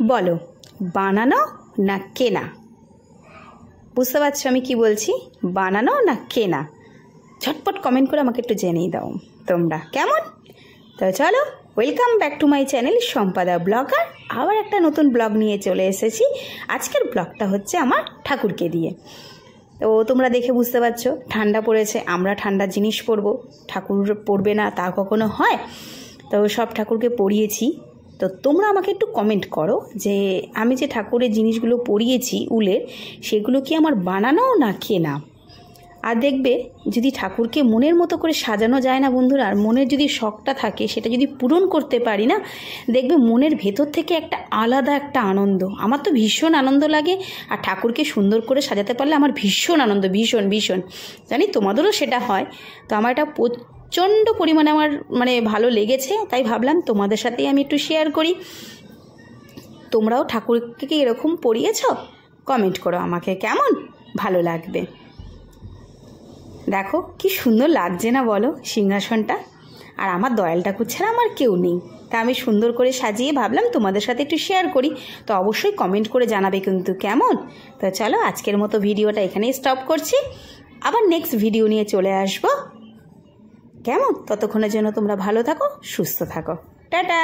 বলো বানানো না কেনা? বুঝতে পারছো আমি কি বলছি? বানানো না কেনা? ঝটপট কমেন্ট করে আমাকে একটু জানিয়ে দাও তোমরা কেমন। তো চলো, welcome back to my channel Sampada blogger. আবার একটা নতুন ব্লগ নিয়ে চলে এসেছি। আজকের ব্লগটা হচ্ছে আমার ঠাকুরকে দিয়ে। তো তোমরা দেখে বুঝতে পারছো ঠান্ডা পড়েছে, আমরা ঠান্ডার জিনিস পরবো, ঠাকুর পরবে না তা কখনো হয়? তো সব ঠাকুরকে পরিয়েছি। তো তোমরা আমাকে একটু কমেন্ট করো যে আমি যে ঠাকুরের জিনিসগুলো পরিয়েছি উলের, সেগুলো কি আমার বানানো না কেনা? আর দেখবে যদি ঠাকুরকে মনের মতো করে সাজানো যায় না বন্ধুরা, আর মনের যদি শখটা থাকে সেটা যদি পূরণ করতে পারি না, দেখবে মনের ভেতর থেকে একটা আলাদা একটা আনন্দ। আমার তো ভীষণ আনন্দ লাগে, আর ঠাকুরকে সুন্দর করে সাজাতে পারলে আমার ভীষণ আনন্দ, ভীষণ ভীষণ। জানি তোমাদেরও সেটা হয়। তো আমার এটা প্রচণ্ড পরিমাণে আমার ভালো লেগেছে, তাই ভাবলাম তোমাদের সাথেই আমি একটু শেয়ার করি। তোমরাও ঠাকুরকে কি এরকম পরিয়েছ? কমেন্ট করো আমাকে, কেমন ভালো লাগবে। দেখো কি সুন্দর লাগছে না বলো সিংহাসনটা? আর আমার দয়াল ঠাকুর ছাড়া আমার কেউ নেই, তা আমি সুন্দর করে সাজিয়ে ভাবলাম তোমাদের সাথে একটু শেয়ার করি। তো অবশ্যই কমেন্ট করে জানাবে কিন্তু কেমন। তো চলো আজকের মতো ভিডিওটা এখানেই স্টপ করছি, আবার নেক্সট ভিডিও নিয়ে চলে আসবো কেমন। ততক্ষণের জন্য তোমরা ভালো থাকো, সুস্থ থাকো, টাটা।